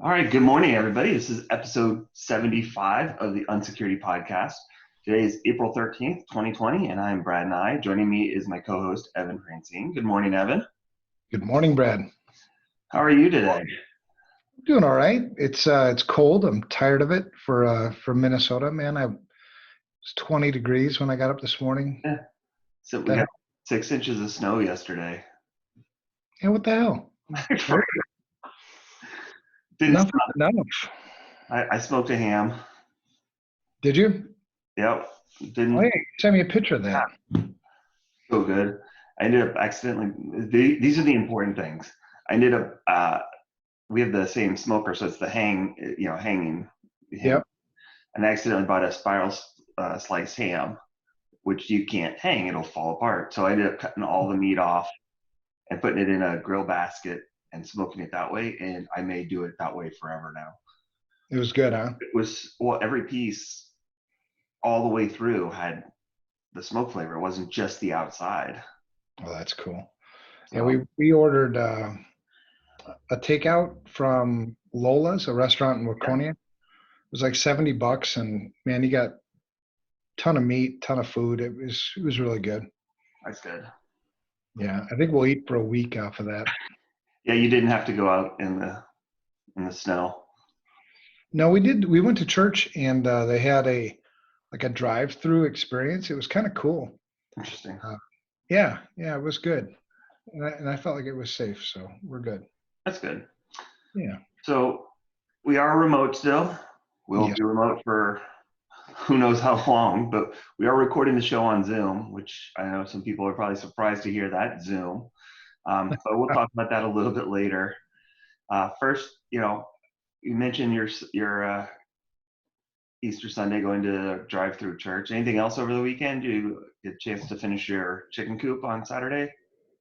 All right, good morning, everybody. This is episode 75 of the Unsecurity podcast. Today is April 13th, 2020, and I'm Brad Nye. Joining me is my co-host, Evan Francine. Good morning, Evan. Good morning, Brad. How are you today? Doing all right. It's cold. I'm tired of it for Minnesota, man. It was 20 degrees when I got up this morning. Yeah. So we That, got 6 inches of snow yesterday. yeah, what the hell? Didn't Nothing stop. enough. I smoked a ham. Did you? Yep. Oh, Didn't yeah, send me a picture of that. go good. I ended up accidentally. These are the important things. I ended up. We have the same smoker, so it's the hanging ham. Yep. And I accidentally bought a spiral slice ham, which you can't hang, it'll fall apart. So I ended up cutting all the meat off and putting it in a grill basket and smoking it that way. And I may do it that way forever now. It was good, huh? It was, well, every piece all the way through had the smoke flavor. It wasn't just the outside. Oh, that's cool. So, Yeah, we ordered a takeout from Lola's, a restaurant in yeah, Waconia. It was like $70, and man, you got a ton of meat, ton of food. It was really good. that's good. Yeah, I think we'll eat for a week off of that. Yeah, you didn't have to go out in the snow. No, we did. We went to church and they had a drive-through experience. It was kind of cool. Interesting. Yeah, it was good, and I felt like it was safe, so we're good. That's good. Yeah. So we are remote still. We'll Yes. be remote for who knows how long, but we are recording the show on Zoom, which I know some people are probably surprised to hear that, Zoom. But we'll talk about that a little bit later. First, you mentioned your Easter Sunday going to drive-through church. Anything else over the weekend? You get a chance to finish your chicken coop on Saturday?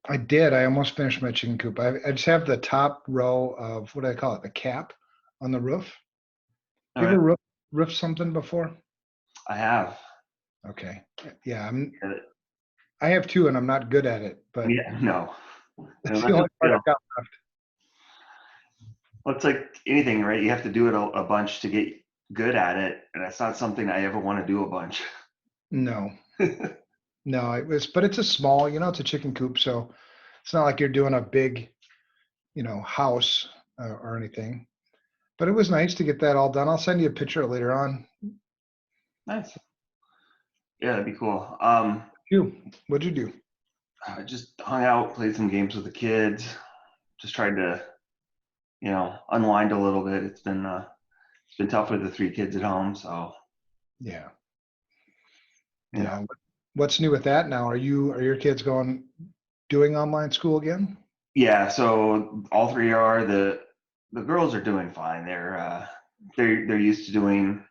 I did. I almost finished my chicken coop. I just have the top row of what do I call it? The cap on the roof. All You right, ever roof something before? I have. Okay. Yeah, Uh, I have two, and I'm not good at it, but Yeah, no, that's the that's a only part skill. I've got left. Well, it's like anything, right? You have to do it a bunch to get good at it, and that's not something I ever want to do a bunch. No, no, but it's a small, it's a chicken coop, so it's not like you're doing a big, house or anything. But it was nice to get that all done. I'll send you a picture later on. Nice. Yeah, that'd be cool. What'd you do? I just hung out, played some games with the kids, just tried to, unwind a little bit. It's been tough with the three kids at home, so Yeah, you know. yeah. What's new with that now? Are your kids doing online school again? Yeah, so all three are the girls are doing fine. They're used to doing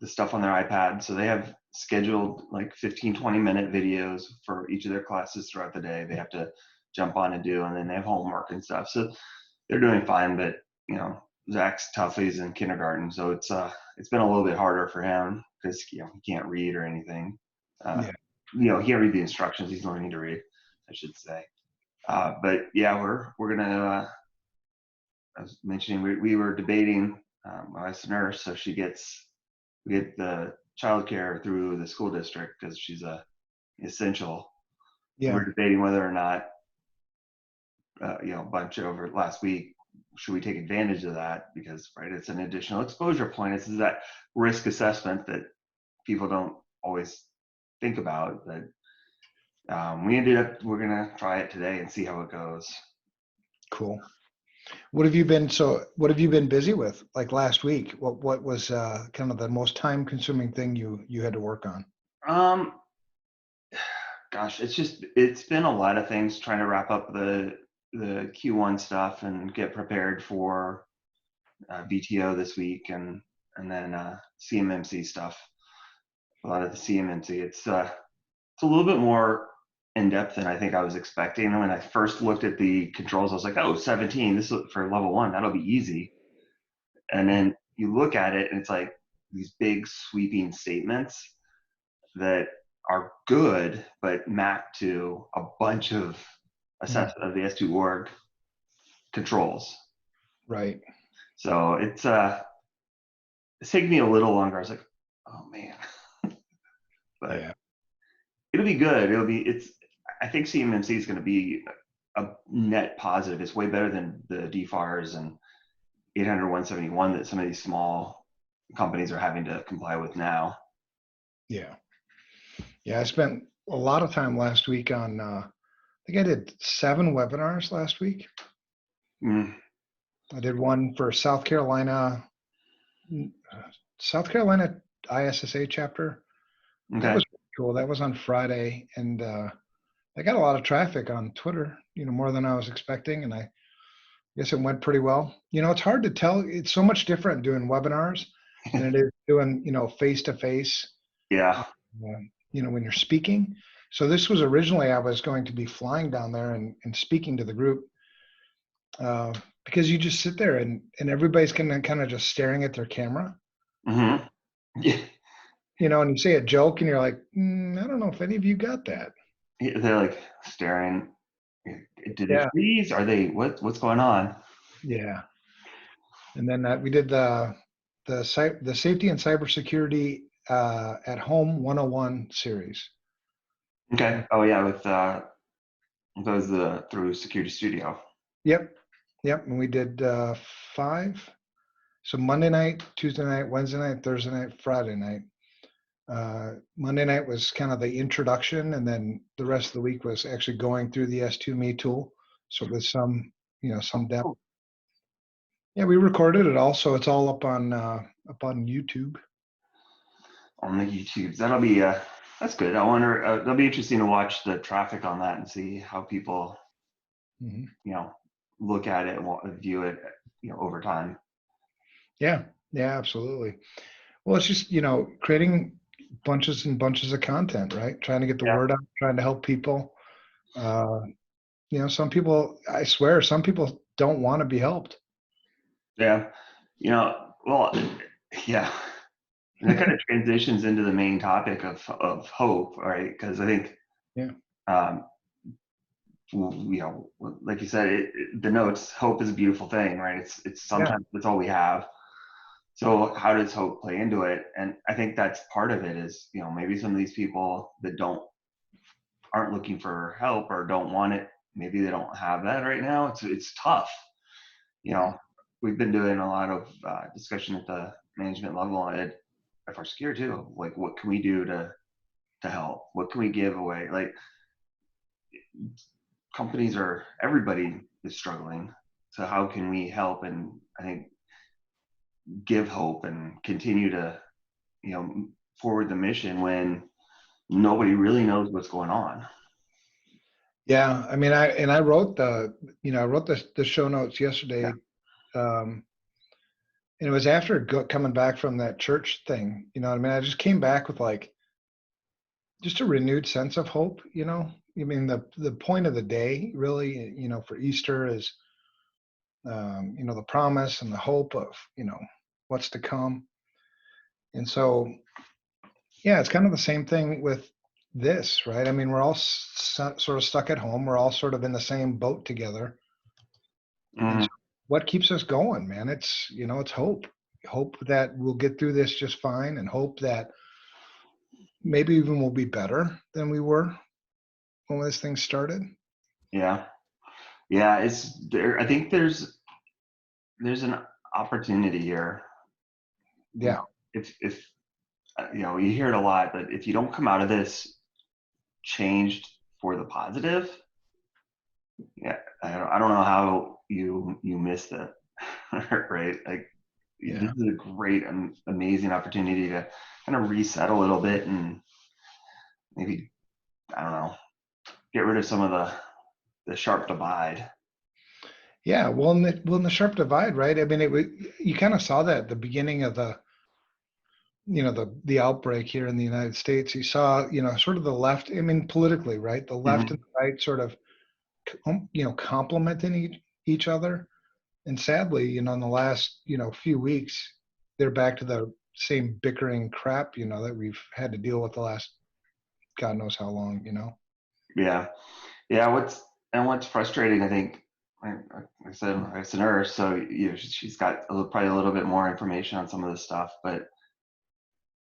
the stuff on their iPad, so they have scheduled like 15, 20-minute videos for each of their classes throughout the day. They have to jump on and do, and then they have homework and stuff. So they're doing fine, but Zach's tough. He's in kindergarten, so it's been a little bit harder for him because he can't read or anything. Uh, Yeah, he can't read the instructions. He's learning to read, I should say. But yeah, we're gonna. I was mentioning we were debating. My wife's a nurse, so we get the childcare through the school district because she's a essential. And yeah, we're debating whether or not, a bunch over last week, should we take advantage of that? Because, right, it's an additional exposure point. It's that risk assessment that people don't always think about. But we're going to try it today and see how it goes. cool. What have you been busy with? Like last week, what was kind of the most time-consuming thing you had to work on? Um, Gosh, it's been a lot of things trying to wrap up the Q1 stuff and get prepared for BTO this week and then CMMC stuff. A lot of the CMMC. It's a little bit more in depth than I think I was expecting. When I first looked at the controls, I was like, oh, 17. This is for level 1. That'll be easy. And then you look at it, and it's like these big sweeping statements that are good, but map to a bunch of assessment of the S2 org controls. Right. So it's taking me a little longer. I was like, oh man, but Yeah. it'll be good. I think CMMC is going to be a net positive. It's way better than the DFARS and 800/171 that some of these small companies are having to comply with now. Yeah. Yeah. I spent a lot of time last week on, I think I did 7 webinars last week. Mm, I did one for South Carolina ISSA chapter. That okay. was cool. That was on Friday, and I got a lot of traffic on Twitter, more than I was expecting, and I guess it went pretty well. It's hard to tell. It's so much different doing webinars than it is doing, face to face, Yeah. when you're speaking. So this was originally, I was going to be flying down there and speaking to the group, because you just sit there and everybody's kind of just staring at their camera, Hmm. Yeah. and you say a joke and you're like, I don't know if any of you got that. They're like staring. Do they Yeah. freeze? Are they what's going on? Yeah. And then we did the safety and cybersecurity at home 101 series. Okay. Oh yeah, with those through Security Studio. Yep. Yep. And we did 5. So Monday night, Tuesday night, Wednesday night, Thursday night, Friday night. Monday night was kind of the introduction, and then the rest of the week was actually going through the S2Me tool. So with some depth. Cool. Yeah, we recorded it all, so it's all up on YouTube. On the YouTubes. That'll be that's good. I wonder. That'll be interesting to watch the traffic on that and see how people Hmm. look at it and view it over time. Yeah, yeah, absolutely. Well, it's just, creating bunches and bunches of content, right? Trying to get the Yeah. word out, trying to help people. Uh, some people, I swear, some people don't want to be helped. Yeah. Well, yeah. And that kind of transitions into the main topic of hope, right? Because I think, Yeah. um, like you said, the notes, hope is a beautiful thing, right? It's Yeah. sometimes that's all we have. So how does hope play into it? And I think that's part of it is, maybe some of these people that aren't looking for help or don't want it, maybe they don't have that right now. It's tough. You Yeah. know, we've been doing a lot of discussion at the management level at FRSecure too. Like, what can we do to help? What can we give away? Like, everybody is struggling. So how can we help? And I think give hope and continue to, forward the mission when nobody really knows what's going on. Yeah. I mean, I wrote the show notes Yeah. yesterday. And it was after coming back from that church thing. You know what I mean? I just came back with like just a renewed sense of hope. I mean, the point of the day really, for Easter is, the promise and the hope of, what's to come. And so, yeah, it's kind of the same thing with this, right? I mean, we're all sort of stuck at home. We're all sort of in the same boat together. And Mm, so what keeps us going, man? It's hope. Hope that we'll get through this just fine, and hope that maybe even we'll be better than we were when this thing started. yeah. Yeah. It's there. I think there's an opportunity here. You know, Yeah. if you hear it a lot, but if you don't come out of this changed for the positive, yeah, I don't know how you missed it, right? Like, Yeah. this is a great, amazing opportunity to kind of reset a little bit and maybe, I don't know, get rid of some of the sharp divide. Yeah. Well, in the sharp divide, right? I mean, you kind of saw that at the beginning of the outbreak here in the United States. You saw, sort of the left, I mean, politically, right? The left and Hmm. the right sort of, complementing each other. And sadly, in the last, few weeks, they're back to the same bickering crap, that we've had to deal with the last God knows how long. Yeah, yeah. What's frustrating, I think, I said, it's a nurse, so she's got probably a little bit more information on some of this stuff. But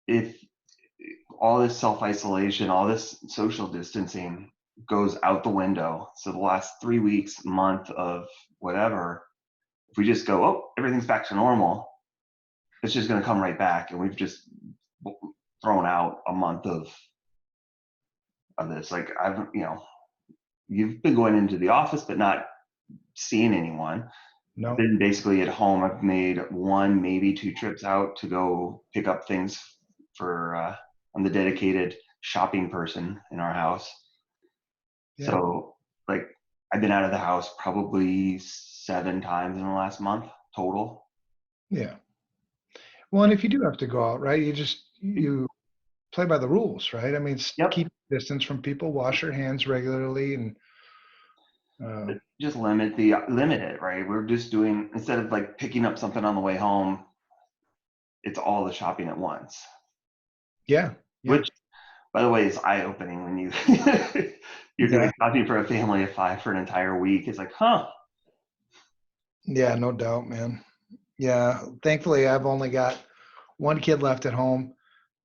if all this self-isolation, all this social distancing goes out the window, so the last 3 weeks, month of whatever, if we just go, oh, everything's back to normal, it's just going to come right back, and we've just thrown out a month of this. Like, you've been going into the office but not seeing anyone. No. Been basically at home. I've made 1, maybe 2 trips out to go pick up things for I'm the dedicated shopping person in our house. Yeah. So like, I've been out of the house probably 7 times in the last month total. Yeah. Well, and if you do have to go out, right, you play by the rules, right? I mean, Yep. keep distance from people, wash your hands regularly, and Just limit it, right? We're just doing, instead of like picking up something on the way home, it's all the shopping at once. yeah. Which, by the way, is eye-opening when you're doing shopping for a family of 5 for an entire week. It's like, huh? Yeah, no doubt, man. Yeah, thankfully, I've only got 1 kid left at home.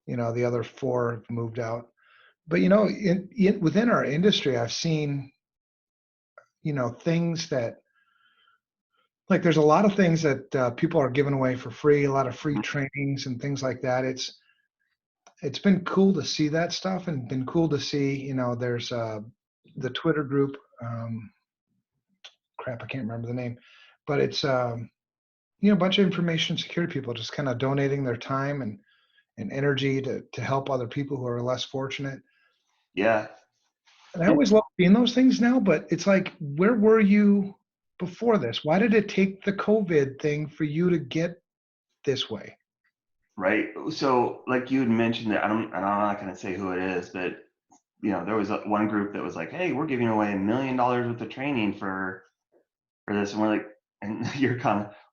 The other 4 have moved out. But within our industry, I've seen things that, like, there's a lot of things that people are giving away for free, a lot of free trainings and things like that. It's been cool to see that stuff, and been cool to see, there's the Twitter group, crap, I can't remember the name, but it's a bunch of information security people just kind of donating their time and energy to help other people who are less fortunate. Yeah. And I always love seeing those things now, but it's like, where were you before this? Why did it take the COVID thing for you to get this way? Right. So like you had mentioned that, I'm not going to say who it is, but there was one group that was like, hey, we're giving away $1 million worth of training for this. And we're like, and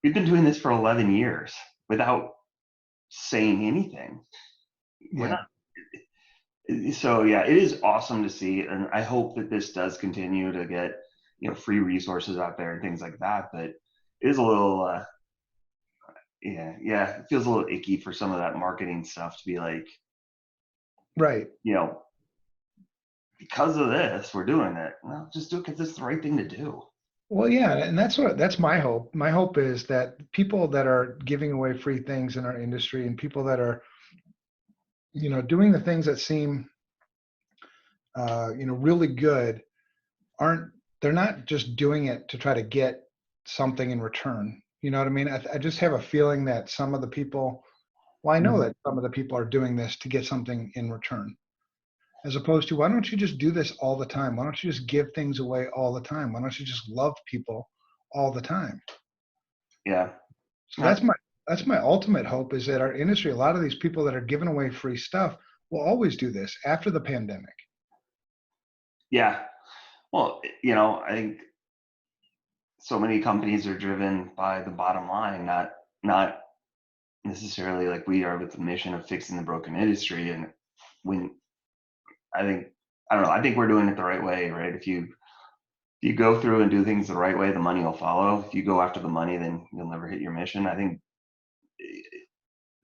we've been doing this for 11 years without saying anything. We're Yeah. not. So yeah, it is awesome to see. And I hope that this does continue to get, free resources out there and things like that. But it is a little, yeah, it feels a little icky for some of that marketing stuff to be like, Right. because of this, we're doing it. Well, just do it because it's the right thing to do. Well, yeah, and that's my hope. My hope is that people that are giving away free things in our industry, and people that are, doing the things that seem, really good, they're not just doing it to try to get something in return. You know what I mean? I just have a feeling that some of the people, well, I know that some of the people are doing this to get something in return, as opposed to, why don't you just do this all the time? Why don't you just give things away all the time? Why don't you just love people all the time? Yeah. So that's my ultimate hope, is that our industry, a lot of these people that are giving away free stuff, will always do this after the pandemic. Yeah. Well, I think so many companies are driven by the bottom line, not necessarily like we are with the mission of fixing the broken industry. And when I don't know, I think we're doing it the right way, right? If you go through and do things the right way, the money will follow. If you go after the money, then you'll never hit your mission. I think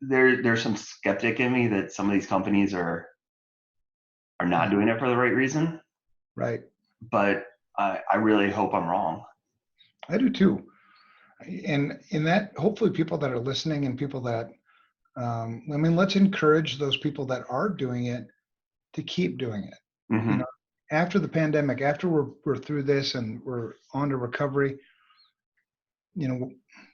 there's some skeptic in me that some of these companies are not doing it for the right reason. Right. But I really hope I'm wrong. I do too. And in that, hopefully people that are listening, and people that, let's encourage those people that are doing it to keep doing it. Mm-hmm. After the pandemic, after we're through this and we're on to recovery,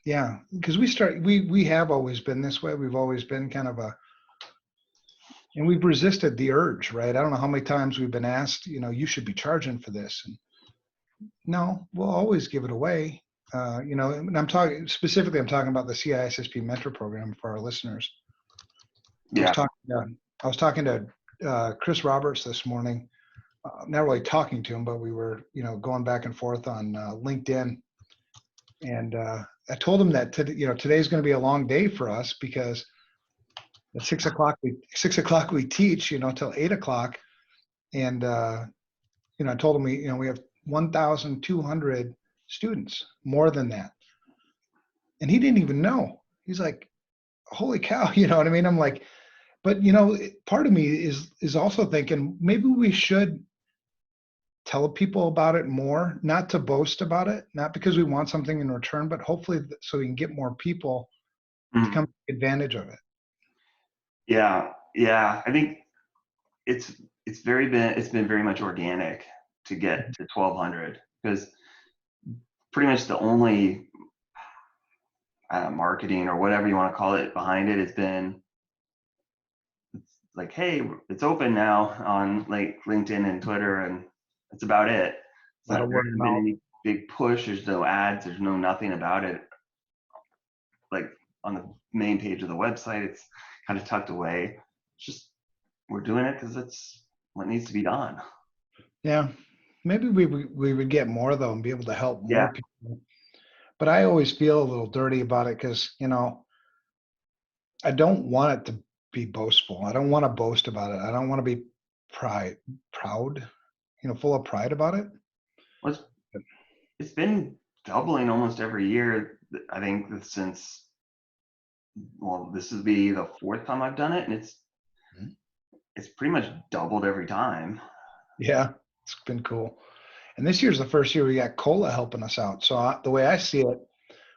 yeah, because we have always been this way. We've always been kind of and we've resisted the urge, right? I don't know how many times we've been asked, you should be charging for this. And no, we'll always give it away. And I'm talking about the CISSP mentor program for our listeners. Yeah. I was talking to Chris Roberts this morning. Not really talking to him, but we were, going back and forth on LinkedIn. And I told him that today's going to be a long day for us, because at 6 o'clock we teach, till 8 o'clock. And I told him we have 1,200 students, more than that. And he didn't even know. He's like, holy cow, you know what I mean? I'm like, but part of me is also thinking maybe we should tell people about it more, not to boast about it, not because we want something in return, but hopefully so we can get more people to come take advantage of it. Yeah, yeah. I think it's been very much organic to get to 1,200, because pretty much the only marketing or whatever you want to call it behind it has been like, hey, it's open now on like LinkedIn and Twitter, and that's about it. A lot So of there word of hasn't been mouth. any big push. There's no ads. There's no nothing about it. Like on the main page of the website, it's kind of tucked away. It's just, we're doing it because it's what needs to be done. Yeah, maybe we would get more though and be able to help Yeah. more people. But I always feel a little dirty about it because I don't want it to be boastful. I don't want to boast about it. I don't want to be proud, full of pride about it. Well, it's been doubling almost every year. I think since, well, this will be the 4th time I've done it, and it's pretty much doubled every time. Yeah, it's been cool. And this year's the first year we got COLA helping us out. So the way I see it,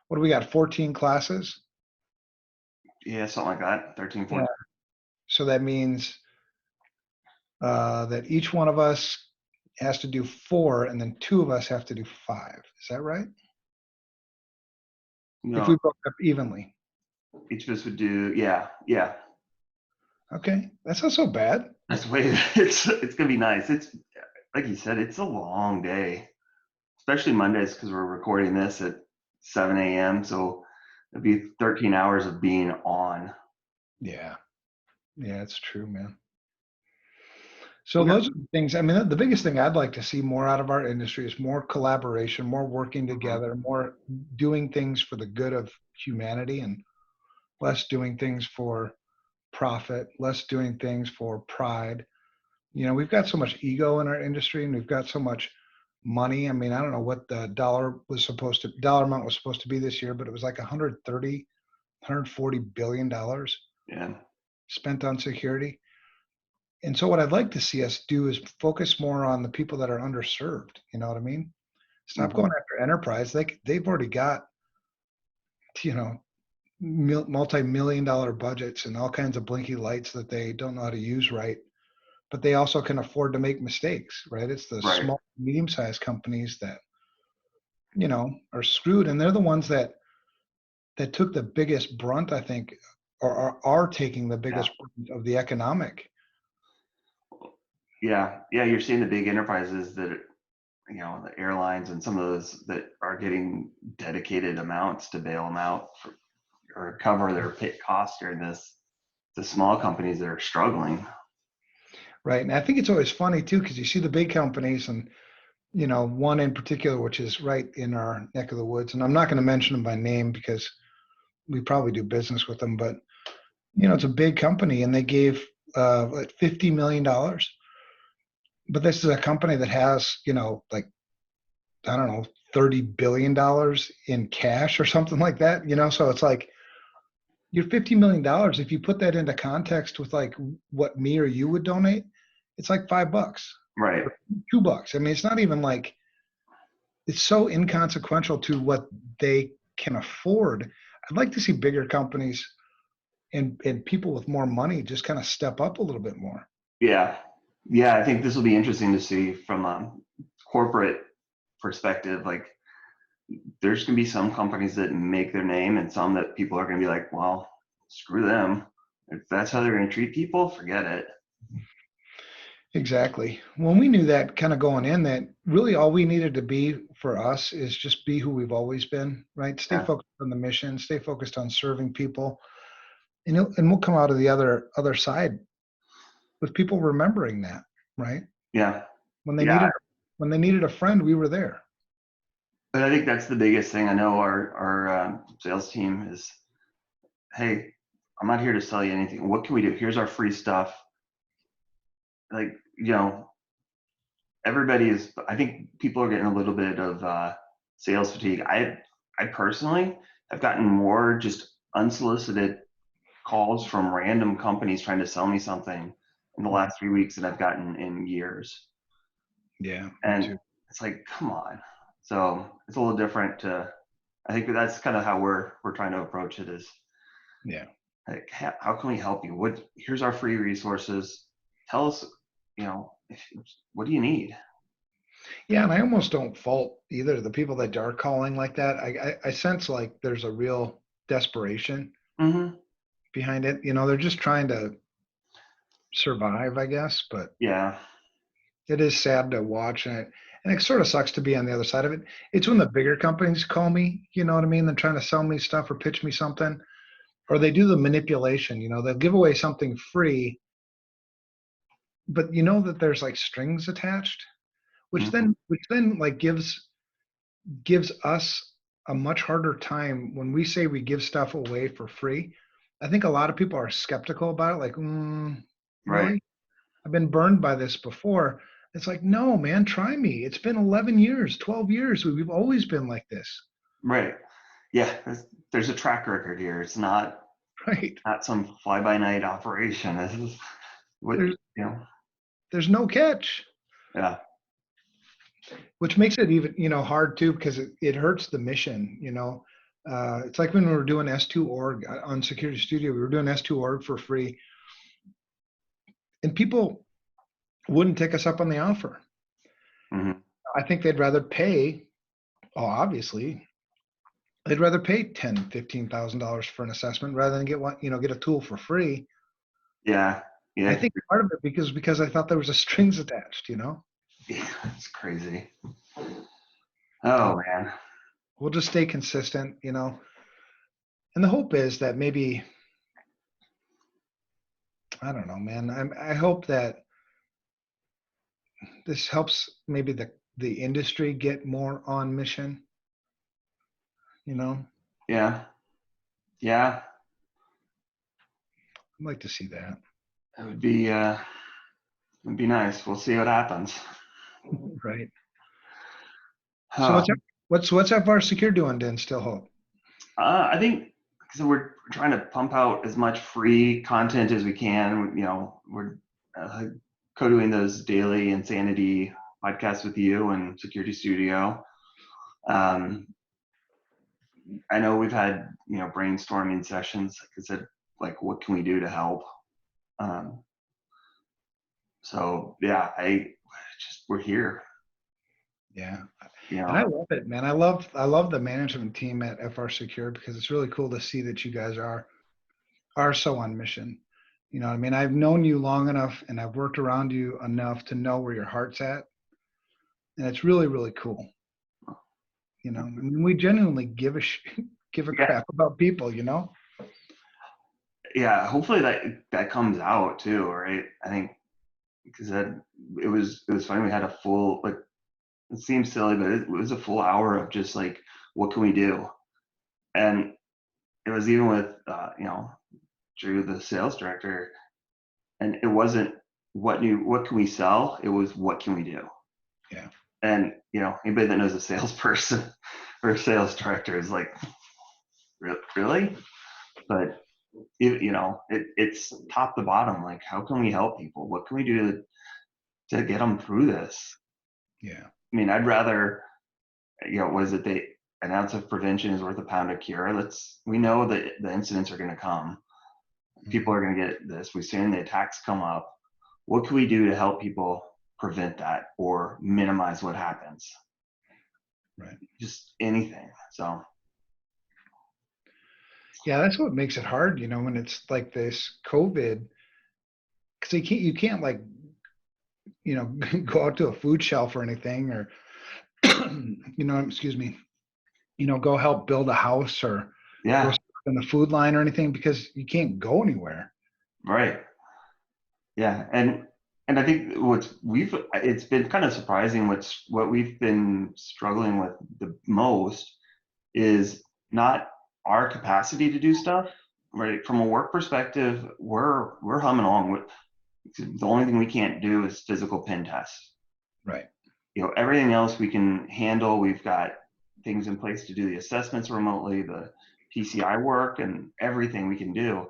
what do we got? 14 classes? Yeah, something like that. 13, 14. Yeah. So that means that each one of us has to do 4, and then 2 of us have to do 5. Is that right? If we broke up evenly. Each of us would do, yeah. Okay, that's not so bad. That's way, it's gonna be nice. It's like you said, it's a long day, especially Mondays, because we're recording this at 7 a.m. So it'd be 13 hours of being on. Yeah, it's true, man. So Okay. those are the things. I mean, the biggest thing I'd like to see more out of our industry is more collaboration, more working together, more doing things for the good of humanity, and less doing things for profit, less doing things for pride. We've got so much ego in our industry, and we've got so much money. I mean, I don't know what the dollar amount was supposed to be this year, but it was like 140 billion dollars Yeah. spent on security. And so what I'd like to see us do is focus more on the people that are underserved. You know what I mean? Stop going after enterprise. They've already got, you know, multi-million dollar budgets and all kinds of blinky lights that they don't know how to use right. But they also can afford to make mistakes, right? It's the Right. small, medium-sized companies that, are screwed. And they're the ones that took the biggest brunt, I think, or are taking the biggest brunt of the economic. Yeah. You're seeing the big enterprises that, the airlines and some of those that are getting dedicated amounts to bail them out or cover their pit costs during this. The small companies that are struggling. Right. And I think it's always funny too, because you see the big companies and, one in particular, which is right in our neck of the woods. And I'm not going to mention them by name because we probably do business with them, but, it's a big company and they gave like $50 million. But this is a company that has, like, I don't know, $30 billion in cash or something like that, So it's like, your $50 million, if you put that into context with like what me or you would donate, it's like $5. Right. $2. I mean, it's not even like, it's so inconsequential to what they can afford. I'd like to see bigger companies and people with more money just kind of step up a little bit more. Yeah. I think this will be interesting to see from a corporate perspective. Like, there's going to be some companies that make their name and some that people are going to be like, well, screw them. If that's how they're going to treat people, forget it. Exactly. When we knew that kind of going in, that really all we needed to be for us is just be who we've always been, right? Stay focused on the mission, stay focused on serving people, and we'll come out of the other side with people remembering that, right? Yeah. When they needed a friend, we were there. But I think that's the biggest thing. I know our sales team is, hey, I'm not here to sell you anything. What can we do? Here's our free stuff. Like, everybody is, I think people are getting a little bit of sales fatigue. I personally have gotten more just unsolicited calls from random companies trying to sell me something in the last 3 weeks than I've gotten in years. Yeah, me And too. it's like, come on. So it's a little different I think that's kind of how we're trying to approach it is Yeah. like, how can we help you? Here's our free resources. Tell us, what do you need? Yeah, and I almost don't fault either the people that are calling like that. I sense like there's a real desperation Hmm. behind it. You know, they're just trying to survive, I guess, but Yeah. it is sad to watch, and it sort of sucks to be on the other side of it. It's when the bigger companies call me, you know what I mean? They're trying to sell me stuff or pitch me something, or they do the manipulation. You know, they'll give away something free, but you know that there's like strings attached, Hmm. which then like gives us a much harder time when we say we give stuff away for free. I think a lot of people are skeptical about it, like, Right. really? I've been burned by this before. It's like, no, man, try me. It's been 11 years, 12 years. We've always been like this, Right. Yeah. There's a track record here. It's not right? some fly by night operation. This is what, There's you know, there's no catch, yeah. which makes it even, hard too, because it hurts the mission, it's like when we were doing S2 org on Security Studio, we were doing S2 org for free, and people wouldn't take us up on the offer. Hmm. I think they'd rather pay, oh, obviously, they'd rather pay $10,000, $15,000 for an assessment rather than get a tool for free. Yeah. I Yeah. think part of it because I thought there was a strings attached. Yeah. It's crazy. But Oh man. we'll just stay consistent. And the hope is that maybe, I don't know, man. I hope that this helps maybe the industry get more on mission. You know, Yeah. Yeah. I'd like to see that. It would be nice. We'll see what happens. Right. So Huh. what's FRSecure doing to instill hope? I think so. We're trying to pump out as much free content as we can. We're co-doing those daily insanity podcasts with you and Security Studio. Um, I know we've had brainstorming sessions. Like I said, like what can we do to help? Um, so yeah, we're here. Yeah. You And I know, love it, man. I love the management team at FRSecure because it's really cool to see that you guys are so on mission. You know what I mean? I've known you long enough and I've worked around you enough to know where your heart's at. And it's really, really cool. I mean, we genuinely give a yeah, crap about people. yeah. Hopefully that comes out too, right? I think because it was funny. We had a full like it seems silly, but it was a full hour of just like what can we do, and it was even with Drew, the sales director, and it wasn't what can we sell. It was what can we do. Yeah. And anybody that knows a salesperson or a sales director is like, really? But it's top to bottom. Like, how can we help people? What can we do to get them through this? Yeah. I mean, I'd rather, was it an ounce of prevention is worth a pound of cure? We know that the incidents are going to come. People Mhm. are going to get this. We've seen the attacks come up. What can we do to help people prevent that or minimize what happens? Right. Just anything. So, Yeah, that's what makes it hard, when it's like this COVID, because you can't like, go out to a food shelf or anything, or excuse me, go help build a house or go yeah, in the food line or anything because you can't go anywhere. right. Yeah, and I think it's been kind of surprising what we've been struggling with the most is not our capacity to do stuff, right? From a work perspective, we're humming along. The only thing we can't do is physical pen tests. Right. Everything else we can handle. We've got things in place to do the assessments remotely, the PCI work, and everything we can do.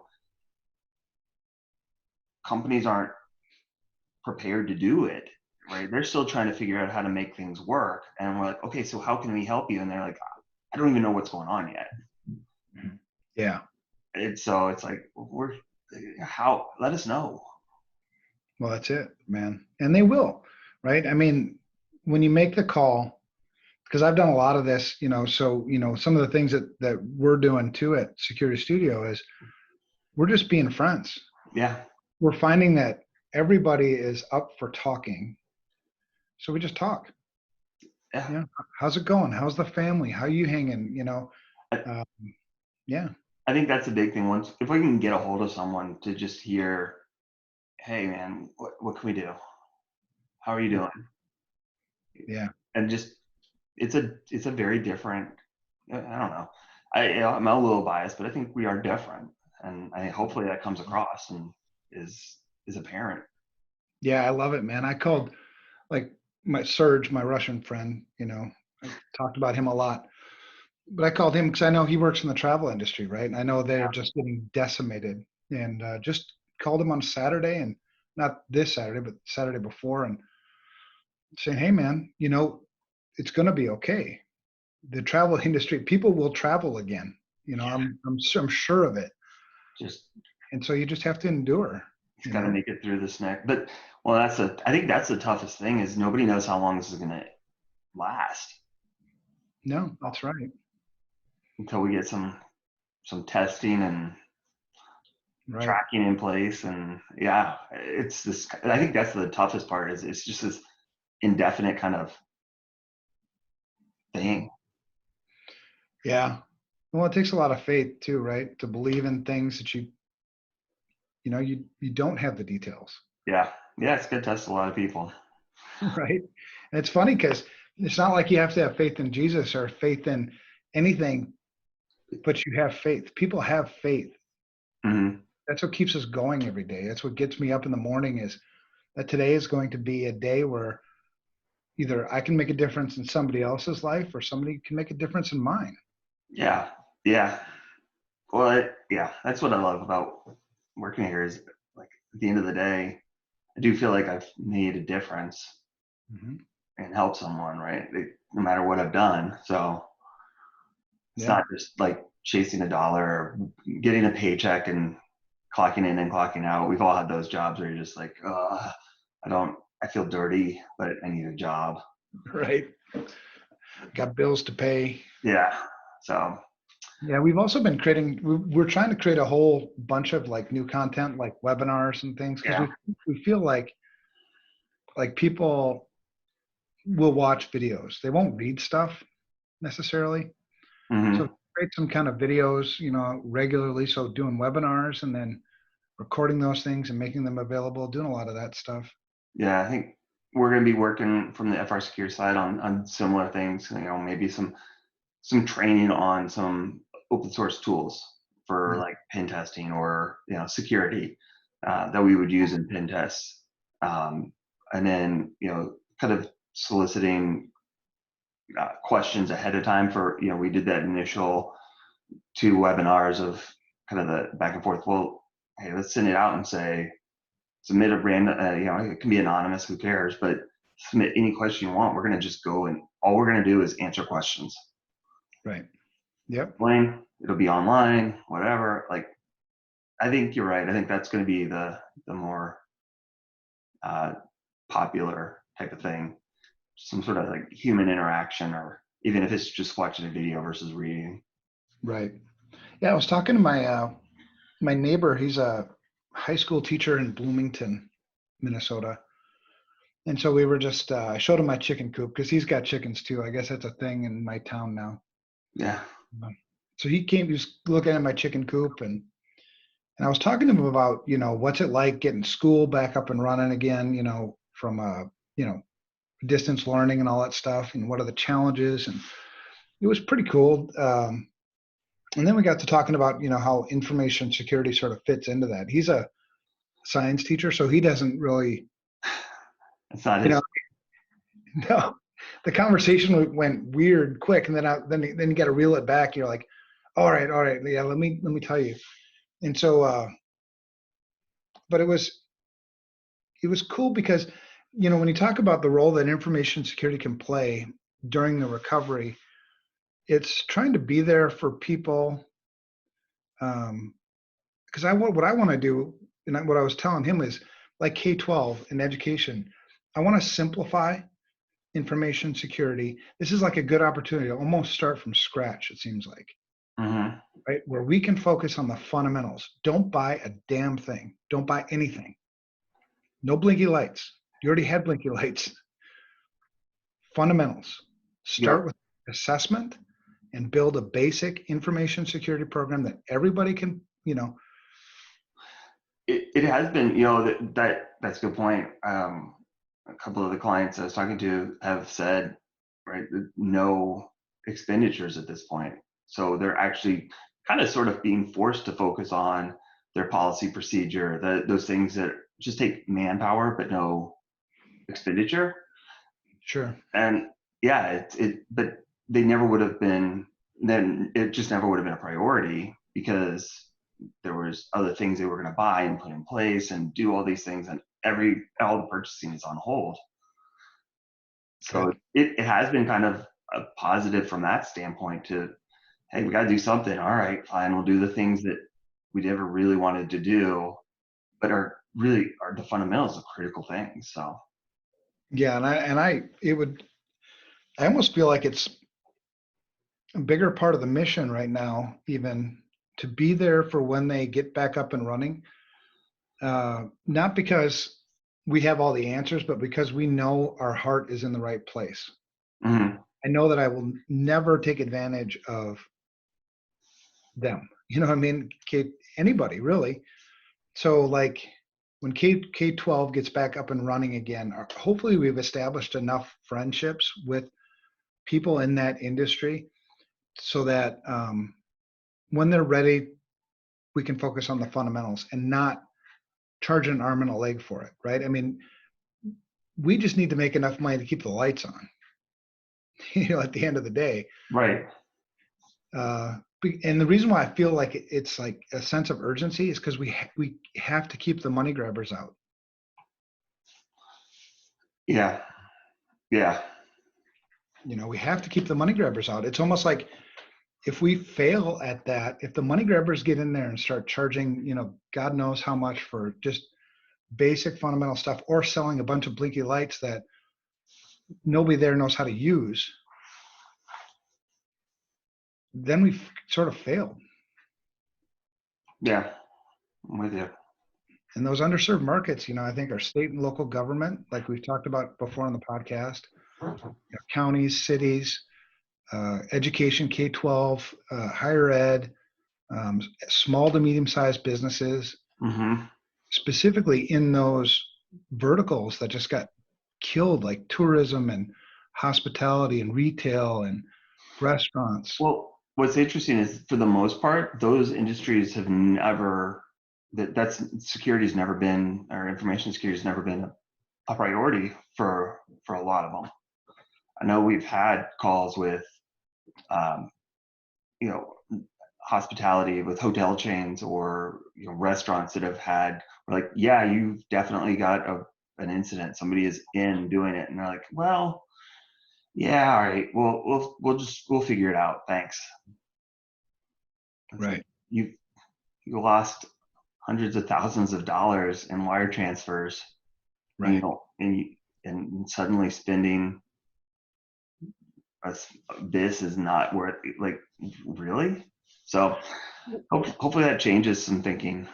Companies aren't prepared to do it, right? They're still trying to figure out how to make things work. And we're like, okay, so how can we help you? And they're like, I don't even know what's going on yet. Yeah. So it's like, let us know. Well, that's it, man. And they will, right? I mean, when you make the call, because I've done a lot of this, so, some of the things that we're doing too at Security Studio is we're just being friends. Yeah. We're finding that everybody is up for talking. So we just talk. Yeah. How's it going? How's the family? How you hanging? Yeah. I think that's a big thing. Once, if we can get a hold of someone to just hear, hey man, what can we do? How are you doing? Yeah. And just, it's a very different, I don't know. I'm a little biased, but I think we are different. And I think hopefully that comes across and is apparent. Yeah. I love it, man. I called like my Serge, my Russian friend, I talked about him a lot, but I called him because I know he works in the travel industry, right? And I know they're just getting decimated, and just called him on Saturday, and not this Saturday, but Saturday before, and saying, hey man, it's going to be okay. The travel industry, people will travel again. I'm sure of it. Just, And so you just have to endure. it's got to make it through this next. But well, I think that's the toughest thing, is nobody knows how long this is going to last. No, that's right. Until we get some testing and Right. tracking in place. And yeah, it's this, I think that's the toughest part, is it's just this indefinite kind of thing. Yeah. Well, it takes a lot of faith too, right? To believe in things that you don't have the details. Yeah. It's going to test a lot of people. Right. And it's funny because it's not like you have to have faith in Jesus or faith in anything, but you have faith. People have faith. Mm-hmm. That's what keeps us going every day. That's what gets me up in the morning, is that today is going to be a day where either I can make a difference in somebody else's life or somebody can make a difference in mine. Yeah. Well, that's what I love about working here, is like at the end of the day, I do feel like I've made a difference Mm-hmm. and helped someone, right? No matter what I've done. So it's Yeah. not just like chasing a dollar or getting a paycheck and clocking in and clocking out. We've all had those jobs where you're just like, I feel dirty, but I need a job. Right. Got bills to pay. Yeah. So Yeah, we've also been we're trying to create a whole bunch of like new content, like webinars and things, because yeah. we feel like people will watch videos. They won't read stuff necessarily. Mm-hmm. So create some kind of videos, regularly. So doing webinars and then recording those things and making them available, doing a lot of that stuff. Yeah, I think we're going to be working from the FRSecure side on similar things. Maybe some training on some open source tools for like pen testing or security that we would use in pen tests, and then kind of soliciting questions ahead of time for we did that initial 2 webinars of kind of the back and forth. Well, hey, let's send it out and say, submit a random, it can be anonymous, who cares, but submit any question you want. We're going to just go, and all we're going to do is answer questions. Right. Yep. It'll be online, whatever. Like, I think you're right. I think that's going to be the more popular type of thing. Some sort of like human interaction, or even if it's just watching a video versus reading. Right. Yeah, I was talking to my neighbor. He's a high school teacher in Bloomington, Minnesota. And so we were just, I showed him my chicken coop because he's got chickens too. I guess that's a thing in my town now. Yeah. So he was looking at my chicken coop, and I was talking to him about, what's it like getting school back up and running again, from, distance learning and all that stuff, and what are the challenges. And it was pretty cool. And then we got to talking about, how information security sort of fits into that. He's a science teacher, so he doesn't really, It's not his. no, the conversation went weird quick, and then you got to reel it back. You're like, all right, yeah, let me tell you. And so, but it was cool because, when you talk about the role that information security can play during the recovery, it's trying to be there for people. Because what I want to do, and what I was telling him is, like K-12 in education, I want to simplify information security. This is like a good opportunity to almost start from scratch, it seems like, right? Where we can focus on the fundamentals. Don't buy a damn thing. Don't buy anything. No blinky lights. You already had blinky lights. Fundamentals. Start with assessment and build a basic information security program that everybody can, It has been, that's a good point. A couple of the clients I was talking to have said, right, no expenditures at this point. So they're actually kind of sort of being forced to focus on their policy procedure, those things that just take manpower but no expenditure. Sure. And yeah, but they never would have been, then it just never would have been a priority because there was other things they were going to buy and put in place and do all these things, and all the purchasing is on hold. So it has been kind of a positive from that standpoint to, hey, we got to do something. All right, fine, we'll do the things that we never really wanted to do, but are the fundamentals of critical things. So yeah, I almost feel like it's a bigger part of the mission right now, even to be there for when they get back up and running. Not because we have all the answers, but because we know our heart is in the right place. I know that I will never take advantage of them. You know what I mean? Anybody really. So like when K-12 gets back up and running again, hopefully we've established enough friendships with people in that industry so that when they're ready, we can focus on the fundamentals and not charge an arm and a leg for it, right? I mean, we just need to make enough money to keep the lights on, at the end of the day. Right. And the reason why I feel like it's like a sense of urgency is because we have to keep the money grabbers out. Yeah. Yeah. We have to keep the money grabbers out. It's almost like if we fail at that, if the money grabbers get in there and start charging, God knows how much for just basic fundamental stuff, or selling a bunch of blinky lights that nobody there knows how to use, then we've sort of failed. Yeah, I'm with you. And those underserved markets, I think our state and local government, like we've talked about before on the podcast, counties, cities, education, K-12, higher ed, small to medium-sized businesses, specifically in those verticals that just got killed, like tourism and hospitality and retail and restaurants. Well, what's interesting is, for the most part, those industries have never, security's never been, or information security's never been a priority for a lot of them. I know we've had calls with, hospitality, with hotel chains or restaurants that have had, like, yeah, you've definitely got an incident. Somebody is in doing it, and they're like, well, yeah, all right, we'll figure it out. Thanks. Right. You lost hundreds of thousands of dollars in wire transfers, right? And suddenly spending this is not worth, like, really. So hopefully that changes some thinking.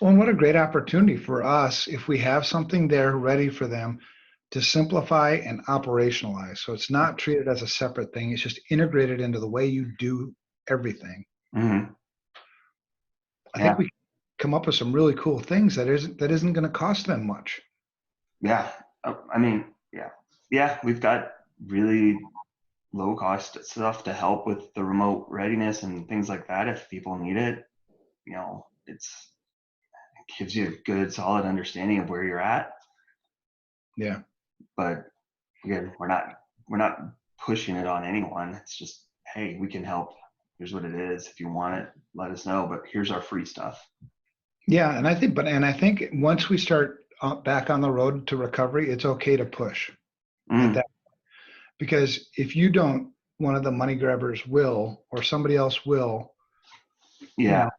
Well, and what a great opportunity for us if we have something there ready for them to simplify and operationalize. So it's not treated as a separate thing. It's just integrated into the way you do everything. I think we come up with some really cool things that isn't going to cost them much. Yeah. I mean, yeah, we've got really low cost stuff to help with the remote readiness and things like that. If people need it, it gives you a good solid understanding of where you're at. Yeah. But again, we're not pushing it on anyone. It's just, hey, we can help. Here's what it is. If you want it, let us know. But here's our free stuff. Yeah, and I think once we start back on the road to recovery, it's okay to push at Mm, that, because if you don't, one of the money grabbers will, or somebody else will, you yeah, know.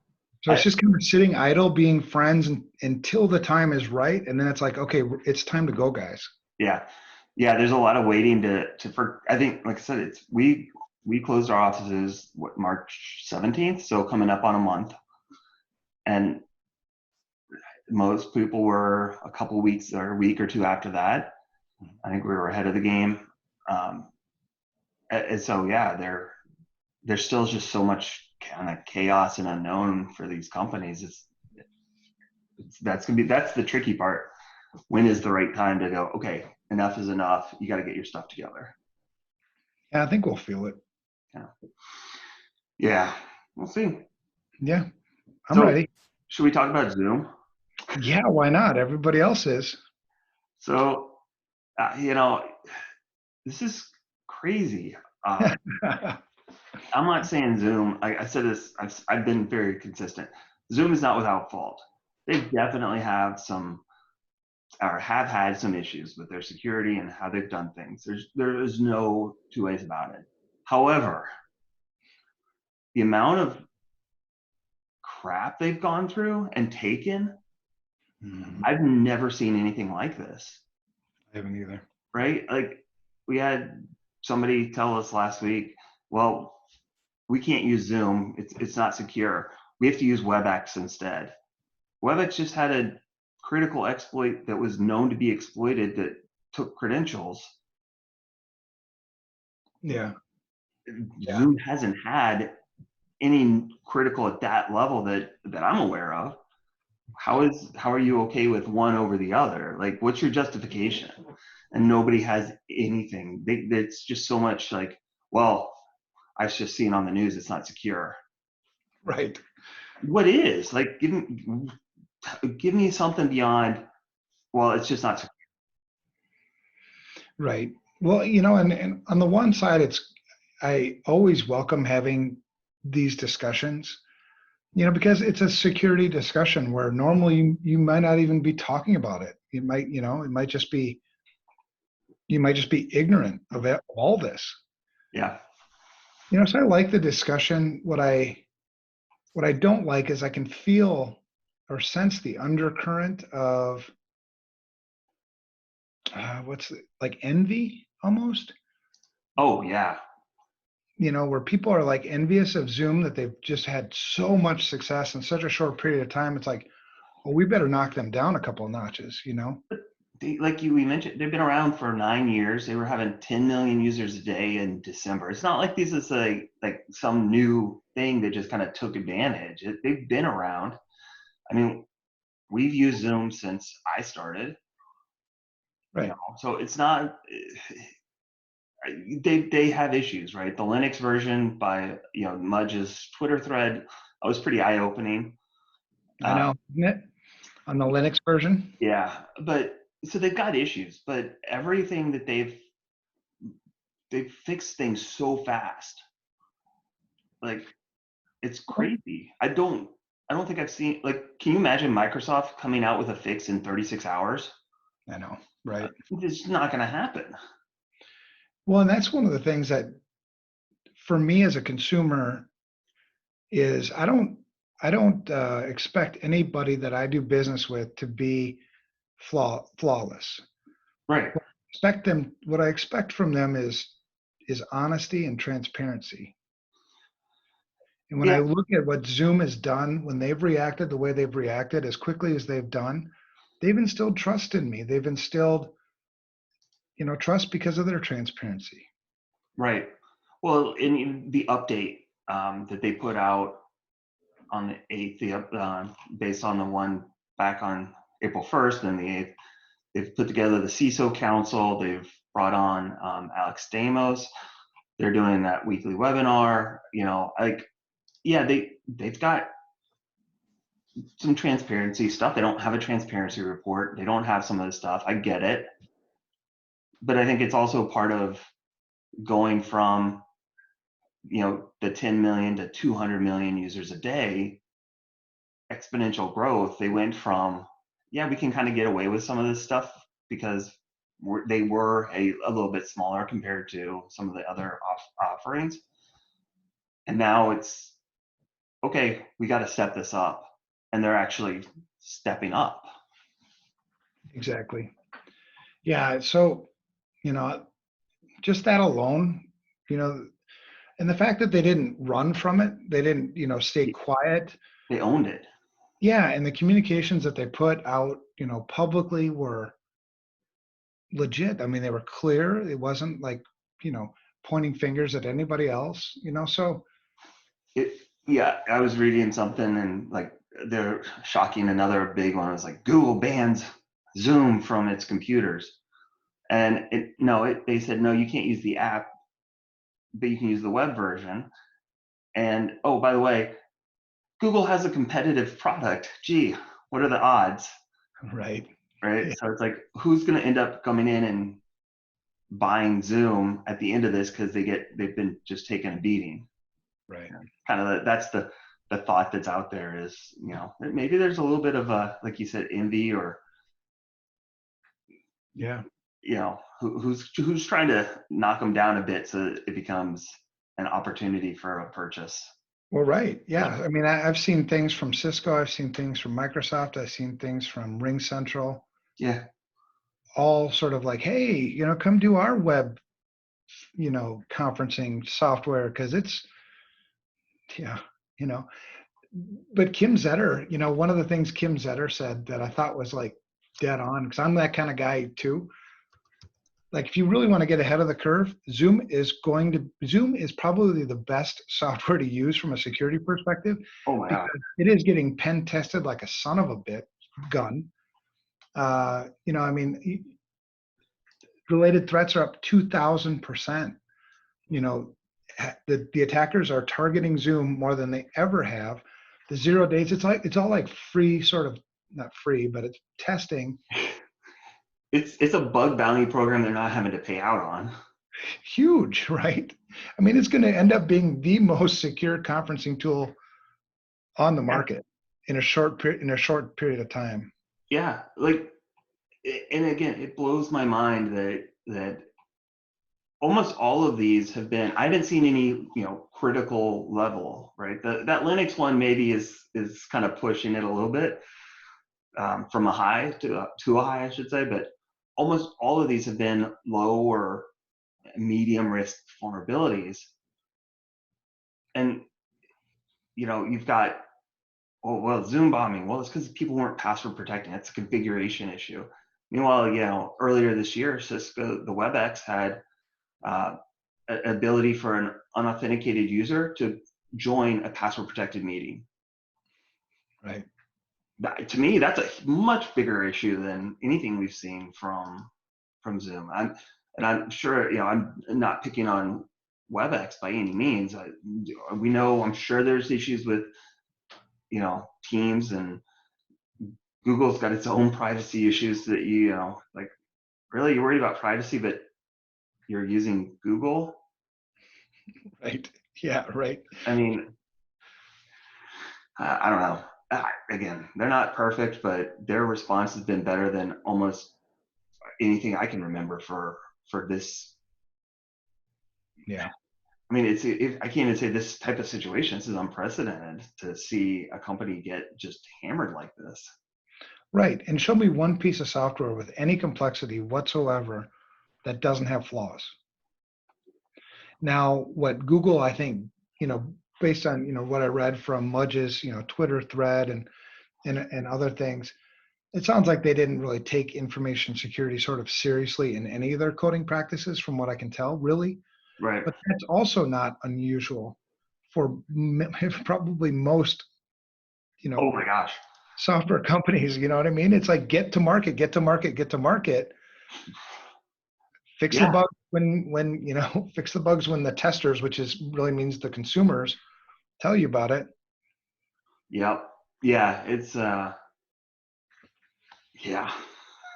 So it's just kind of sitting idle, being friends until the time is right, and then it's like, okay, it's time to go, guys. yeah, yeah. There's a lot of waiting for. I think, like I said, we closed our offices March 17th, so coming up on a month, and most people were a couple weeks or a week or two after that. I think we were ahead of the game. Um, and so yeah, there's still just so much kind of chaos and unknown for these companies. That's the tricky part. When is the right time to go, okay, enough is enough, you got to get your stuff together. And I think we'll feel it. Yeah, yeah, we'll see. Yeah, I'm So ready. should we talk about Zoom? Yeah, why not? Everybody else is. So this is crazy. um, I'm not saying Zoom. I said this. I've been very consistent. Zoom is not without fault. They definitely have some, or have had some issues with their security and how they've done things. There is no two ways about it. However, the amount of crap they've gone through and taken, I've never seen anything like this. I haven't either. Right? Like, we had somebody tell us last week, well, we can't use Zoom. It's not secure. We have to use WebEx instead. WebEx just had a critical exploit that was known to be exploited that took credentials. Yeah. Zoom hasn't had any critical at that level that I'm aware of. How are you okay with one over the other? Like, what's your justification? And nobody has anything. It's just so much like, well, I've just seen on the news it's not secure. Right. What is? Like, give me something beyond, well, it's just not secure. Right. Well, and on the one side, I always welcome having these discussions, because it's a security discussion where normally you might not even be talking about it. It might, it might just be, you might just be ignorant of all this. Yeah. So I like the discussion. What I don't like is I can feel or sense the undercurrent of like envy almost, Oh yeah. where people are like envious of Zoom that they've just had so much success in such a short period of time. It's like, well, we better knock them down a couple of notches. Like we mentioned, they've been around for 9 years. They were having 10 million users a day in December. It's not like this is like some new thing that just kind of took advantage. They've been around. I mean, we've used Zoom since I started. Right. So it's not. They have issues, right? The Linux version by Mudge's Twitter thread, that was pretty eye opening. I know, isn't it? On the Linux version. Yeah, but so they've got issues, but everything that they've fixed things so fast. Like, it's crazy. I don't think I've seen, like, can you imagine Microsoft coming out with a fix in 36 hours? I know, right? It's not going to happen. Well, and that's one of the things that for me as a consumer is I don't expect anybody that I do business with to be flawless. Right. What I expect from them is honesty and transparency. And when I Yeah. look at what Zoom has done, when they've reacted the way they've reacted as quickly as they've done, they've instilled trust in me. They've instilled, trust because of their transparency. Right. Well, in the update that they put out on the 8th, based on the one back on April 1st and the 8th, they've put together the CISO Council. They've brought on Alex Stamos. They're doing that weekly webinar. They've got some transparency stuff. They don't have a transparency report. They don't have some of this stuff. I get it. but I think it's also part of going from, the 10 million to 200 million users a day, exponential growth. They went from, yeah, we can kind of get away with some of this stuff because they were a little bit smaller compared to some of the other offerings. And now it's, okay, we got to step this up. And they're actually stepping up. Exactly. Yeah. So, just that alone, and the fact that they didn't run from it, they didn't, stay quiet. They owned it. Yeah. And the communications that they put out, publicly were legit. I mean, they were clear. It wasn't like, pointing fingers at anybody else, so. Yeah, I was reading something and like they're shocking. Another big one was like Google bans Zoom from its computers. And they said, no, you can't use the app, but you can use the web version. And oh, by the way, Google has a competitive product. Gee, what are the odds? Right. Right. Yeah. So it's like, who's going to end up coming in and buying Zoom at the end of this because they've been just taking a beating. Right. Kind of that's the thought that's out there is, maybe there's a little bit of a, like you said, envy or, Yeah. who's trying to knock them down a bit so that it becomes an opportunity for a purchase. Well, right. Yeah. I mean, I've seen things from Cisco. I've seen things from Microsoft. I've seen things from Ring Central, Yeah. all sort of like, hey, come do our web, conferencing software because it's, yeah, you know. But Kim Zetter, one of the things Kim Zetter said that I thought was like dead on, because I'm that kind of guy too. Like, if you really want to get ahead of the curve, Zoom is probably the best software to use from a security perspective, Oh my God. because it is getting pen tested like a son of a gun. I mean, related threats are up 2,000%. The attackers are targeting Zoom more than they ever have. The 0 days, it's all like free, sort of, not free, but it's testing. It's a bug bounty program they're not having to pay out on. Huge, right? I mean, it's going to end up being the most secure conferencing tool on the market in a short period of time. Yeah, like, and again, it blows my mind that almost all of these have been, I haven't seen any, critical level, right? That Linux one maybe is kind of pushing it a little bit, from a high to a high, I should say, but almost all of these have been low or medium risk vulnerabilities. And, you've got, well, Zoom bombing. Well, it's because people weren't password protecting. It's a configuration issue. Meanwhile, earlier this year, Cisco, the WebEx had an ability for an unauthenticated user to join a password protected meeting. Right. To me, that's a much bigger issue than anything we've seen from Zoom. I'm sure, I'm not picking on WebEx by any means. I'm sure there's issues with, Teams, and Google's got its own privacy issues that like, really, you're worried about privacy, but you're using Google? Right. Yeah. Right. I mean, I don't know. Again, they're not perfect, but their response has been better than almost anything I can remember for this. Yeah. I mean, I can't even say this type of situation. This is unprecedented to see a company get just hammered like this. Right. And show me one piece of software with any complexity whatsoever that doesn't have flaws. Now, what Google, I think, based on, what I read from Mudge's, Twitter thread and other things, it sounds like they didn't really take information security sort of seriously in any of their coding practices, from what I can tell, really. Right. But that's also not unusual for probably most, Oh my gosh. software companies. You know what I mean? It's like, get to market, get to market, get to market. Fix the Yeah. bug fix the bugs when the testers, which really means the consumers, tell you about it. Yep. Yeah. It's yeah.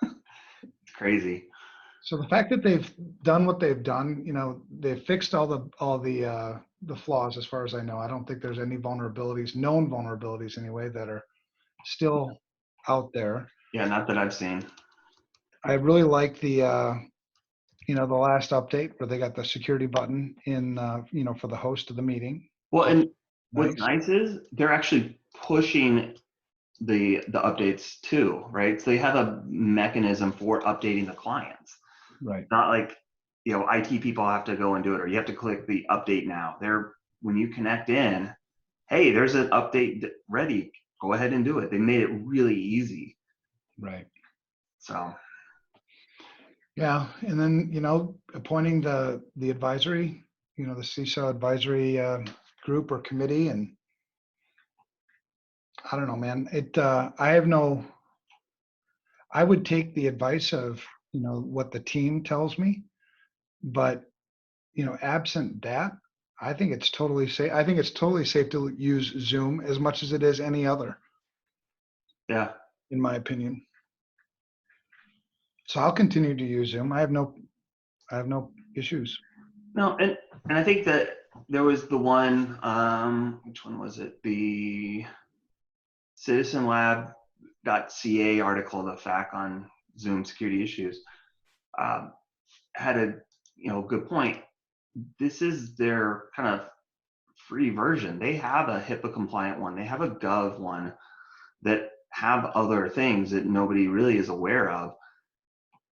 It's crazy. So the fact that they've done what they've done, they've fixed all the flaws as far as I know. I don't think there's any vulnerabilities, known vulnerabilities anyway, that are still out there. Yeah, not that I've seen. I really like the last update where they got the security button in, for the host of the meeting. Well, That's and what's nice. nice is they're actually pushing the updates too, right? So they have a mechanism for updating the clients. Right. Not like, IT people have to go and do it, or you have to click the update now. When you connect in, hey, there's an update ready. Go ahead and do it. They made it really easy. Right. So Yeah. And then, appointing the advisory, the CISO advisory group or committee. And I don't know, man, I would take the advice of, what the team tells me, but, absent that, I think it's totally safe. I think it's totally safe to use Zoom as much as it is any other, yeah, in my opinion. So I'll continue to use Zoom. I have no issues. no, and I think that there was the one, which one was it? The Citizen Lab .ca article, the FAQ on Zoom security issues, had a good point. This is their kind of free version. They have a HIPAA compliant one. They have a Gov one that have other things that nobody really is aware of.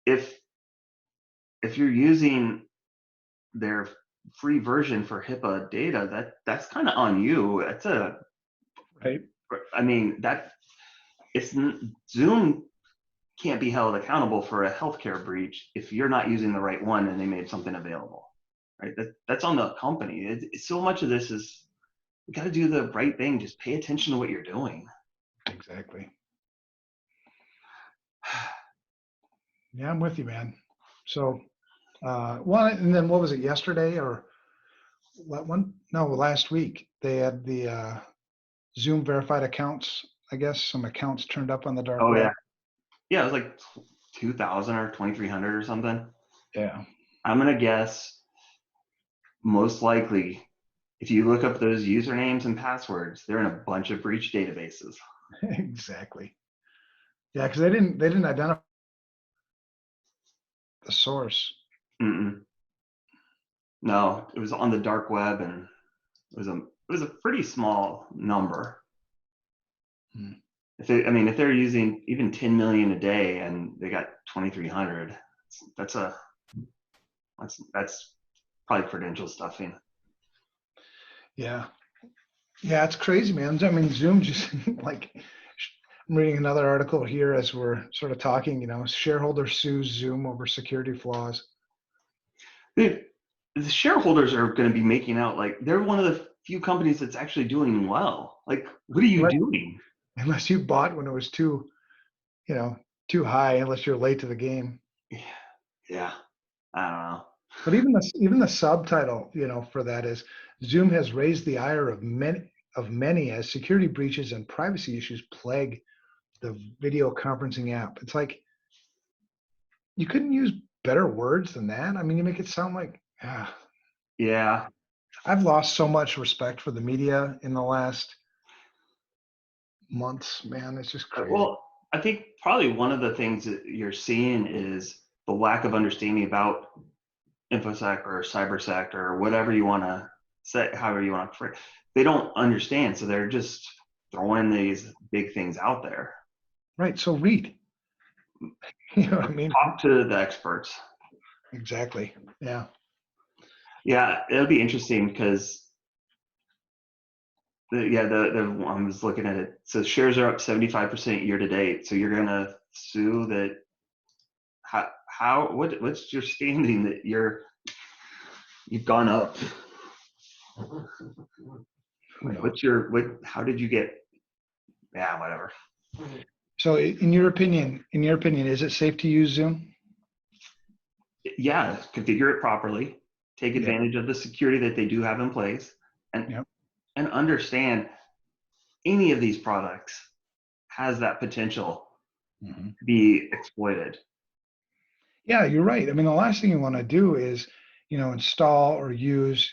If you're using their free version for HIPAA data, that's kind of on you. Right. I mean, Zoom can't be held accountable for a healthcare breach if you're not using the right one and they made something available, right? That's on the company. So much of this is, you got to do the right thing. Just pay attention to what you're doing. Exactly. Yeah, I'm with you, man. So, and then what was it, yesterday or what one? No, last week they had the Zoom verified accounts. I guess some accounts turned up on the dark Oh web. yeah, it was like 2,000 or 2,300 or something. Yeah. I'm gonna guess most likely, if you look up those usernames and passwords, they're in a bunch of breach databases. Exactly. Yeah, because they didn't identify the source. Mm-mm. No, it was on the dark web, and it was a pretty small number. Hmm. If they're using even 10 million a day and they got 2,300, that's probably credential stuffing. Yeah. Yeah, it's crazy, man. I mean, Zoom just like, I'm reading another article here as we're sort of talking, shareholder sues Zoom over security flaws. The shareholders are going to be making out like they're one of the few companies that's actually doing well. Like, what are you Unless, doing? unless you bought when it was you know, too high, unless you're late to the game. Yeah, I don't know. But even the subtitle, for that is Zoom has raised the ire of many as security breaches and privacy issues plague the video conferencing app. It's like you couldn't use better words than that. I mean, you make it sound like Yeah. I've lost so much respect for the media in the last months, man. It's just crazy. Well, I think probably one of the things that you're seeing is the lack of understanding about infosec or cybersec or whatever you want to say, however you want to phrase. They don't understand, so they're just throwing these big things out there. Right. So read. You know what I mean? Talk to the experts. Exactly. Yeah. Yeah, it'll be interesting because I was looking at it. So shares are up 75% year to date. So you're gonna sue that. What's your standing that you've gone up? Like, how did you get? Yeah, whatever. So in your opinion, is it safe to use Zoom? Yeah, configure it properly, take Yeah. advantage of the security that they do have in place, and Yeah. understand any of these products has that potential Hmm. to be exploited. Yeah, you're right. I mean, the last thing you want to do is, install or use,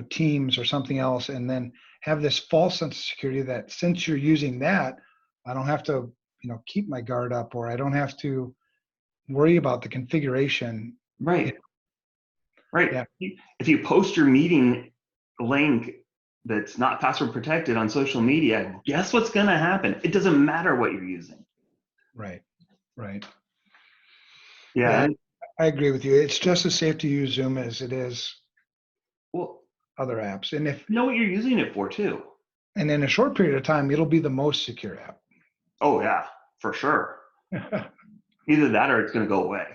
Teams or something else, and then have this false sense of security that since you're using that, I don't have to, keep my guard up, or I don't have to worry about the configuration. Right. Right. Yeah, If you post your meeting link that's not password protected on social media, guess what's going to happen? It doesn't matter what you're using. right, right. Yeah. Yeah, I agree with you. It's just as safe to use Zoom as it is Well, other apps. And if know what you're using it for too. and in a short period of time, it'll be the most secure app. Oh yeah, for sure. Either that or it's going to go away.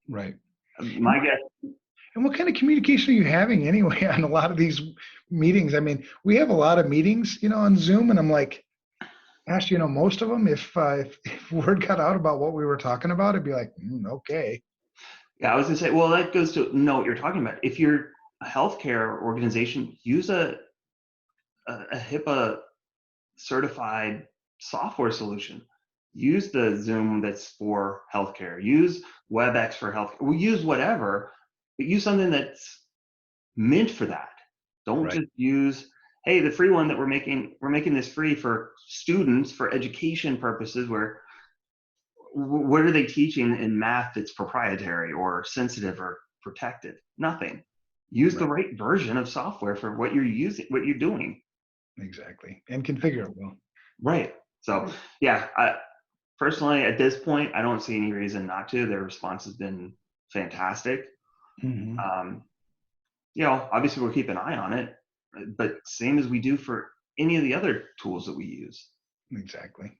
Right. My guess. And what kind of communication are you having anyway on a lot of these meetings? I mean, we have a lot of meetings, on Zoom, and I'm like, gosh, most of them, if word got out about what we were talking about, it'd be like, okay. Yeah, I was going to say. Well, that goes to know what you're talking about. If you're a healthcare organization, use a HIPAA certified software solution. Use the Zoom that's for healthcare. Use WebEx for healthcare. We use whatever, but use something that's meant for that. Don't Right. just use, hey, the free one that we're making this free for students for education purposes. Where what are they teaching in math that's proprietary or sensitive or protected? Nothing. Use the Right. right version of software for what you're using, what you're doing. Exactly. And configure it well. Right. So yeah, personally, at this point, I don't see any reason not to. Their response has been fantastic. Hmm. Um, obviously we'll keep an eye on it, but same as we do for any of the other tools that we use. Exactly.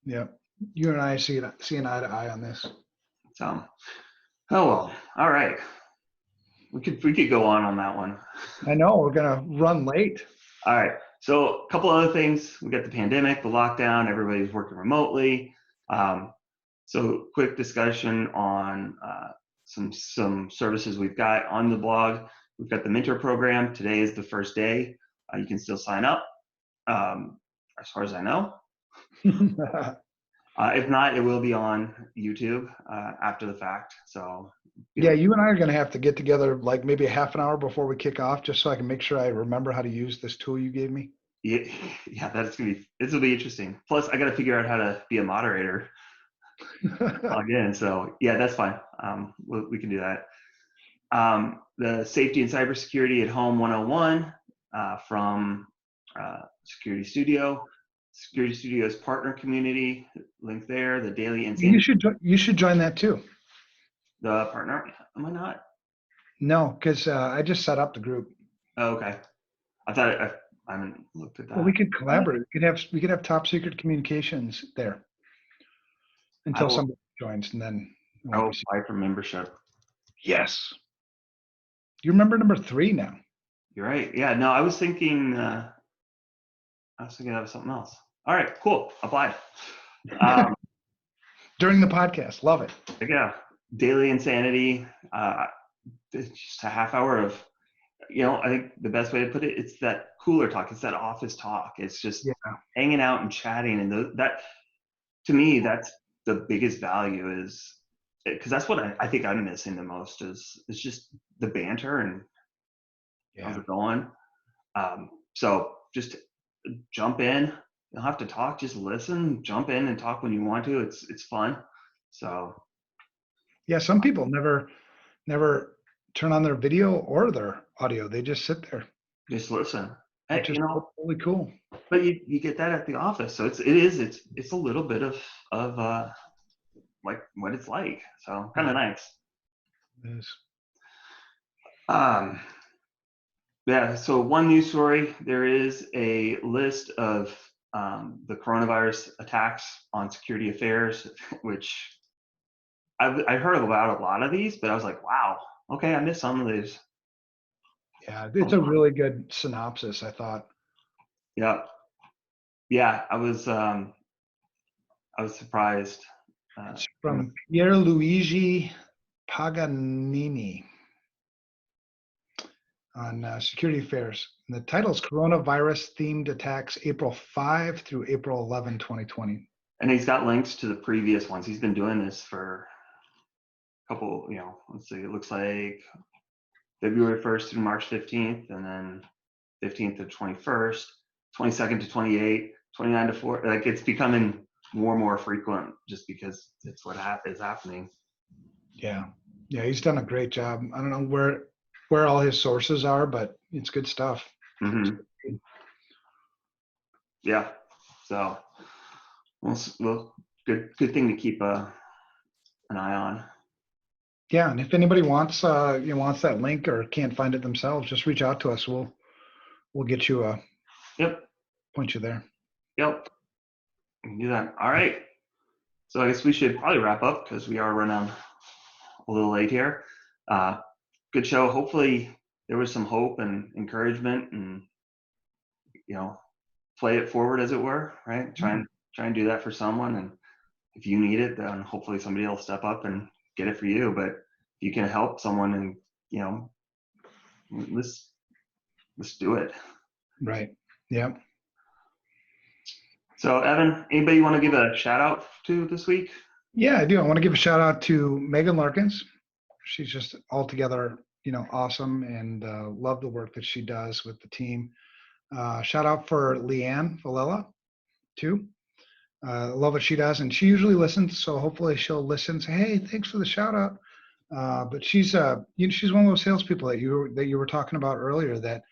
Yeah. You and I see an eye to eye on this. So, oh well, all right. We could go on that one. I know we're gonna run late. All right. So a couple other things. We got the pandemic, the lockdown. Everybody's working remotely. Um, so quick discussion on some services we've got on the blog. We've got the mentor program. Today is the first day. You can still sign up, as far as I know. If not, it will be on YouTube after the fact. So Yeah, you and I are gonna have to get together like maybe a half an hour before we kick off, just so I can make sure I remember how to use this tool you gave me. yeah, yeah, this will be interesting. Plus, I got to figure out how to be a moderator, log in. So yeah, that's fine. We can do that. The Safety and Cybersecurity at Home 101 from Security Studio. Security Studio's partner community, link there, the daily You insanity. should join that too. The partner, am I not? No, because I just set up the group. Oh, okay. I thought I haven't looked at Well, we that. could collaborate. We could have top secret communications there I until will, somebody joins, and then it I won't will be. apply for membership. Yes, you're member number 3 now. You're right. Yeah, no, I was thinking of something else. All right, cool. Applied. Um, During the podcast, love it. yeah, daily insanity. It's just a half hour of, I think the best way to put it, it's that cooler talk. It's that office talk. It's just Yeah, hanging out and chatting, and that to me, that's the biggest value is because that's what I think I'm missing the most is just the banter and how's yeah, it going. So just jump in. You don't have to talk. Just listen. Jump in and talk when you want to. It's fun. So yeah. Some people never turn on their video or their audio. They just sit there, just listen. Hey, which is really cool. but you get that at the office. So it's a little bit of like what it's like. So kind of Yeah, nice. it is. Um, yeah. So one news story. There is a list of the coronavirus attacks on security affairs, which I heard about a lot of these, but I was like, wow, okay, I missed some of these. Yeah, it's a really good synopsis, I thought. Yeah, yeah, I was surprised. It's From from Luigi Paganini on Security Affairs. And the title is Coronavirus Themed Attacks April 5 through April 11, 2020. and he's got links to the previous ones. He's been doing this for couple, let's see, it looks like February 1st through March 15th, and then 15th to 21st, 22nd to 28th, 29 to 4. Like, it's becoming more and more frequent just because it's what is happening. Yeah. Yeah. He's done a great job. I don't know where all his sources are, but it's good stuff. Mm-hmm. Yeah. So, well, good thing to keep an eye on. Yeah. And if anybody wants that link or can't find it themselves, just reach out to us. We'll get you Yep. point you there. Yep. We can do that. All right. So I guess we should probably wrap up because we are running a little late here. Good show. Hopefully there was some hope and encouragement, and play it forward, as it were. Right. Try and do that for someone, and if you need it, then hopefully somebody will step up and get it for you. But if you can help someone, and let's do it. Right. Yeah. So Evan, anybody you want to give a shout out to this week? Yeah, I do. I want to give a shout out to Megan Larkins. She's just altogether, awesome, and love the work that she does with the team. Shout out for Leanne Valella too. Love what she does, and she usually listens. So hopefully she'll listen. Say, hey, thanks for the shout out. But she's she's one of those salespeople that you were talking about earlier that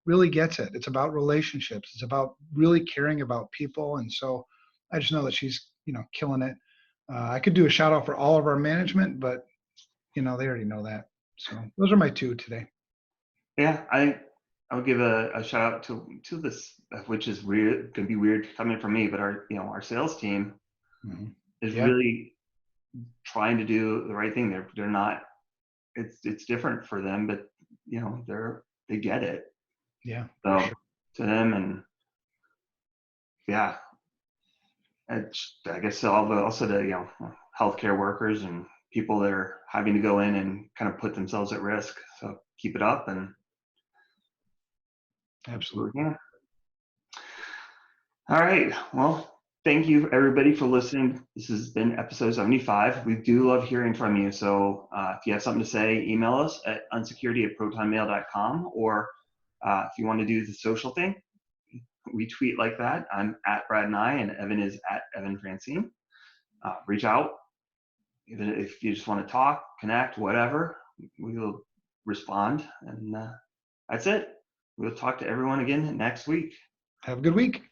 really gets it. It's about relationships. It's about really caring about people, and so I just know that she's killing it. I could do a shout out for all of our management, but they already know that. So those are my two today. Yeah, I would give a shout out to this, which is weird, could be weird coming from me, but our sales team is really trying to do the right thing. They're not. It's different for them, but they get it. Yeah. So Sure. to them, and yeah, I guess also the healthcare workers and people that are having to go in and kind of put themselves at risk. So keep it up, and Absolutely. yeah. All right. Well, thank you everybody for listening. This has been episode 75. We do love hearing from you. So if you have something to say, email us at unsecurity@protonmail.com, or if you want to do the social thing, we tweet like that. I'm at Brad and and Evan is at Evan Francine. Reach out. Even if you just want to talk, connect, whatever, we will respond. And that's it. We'll talk to everyone again next week. Have a good week.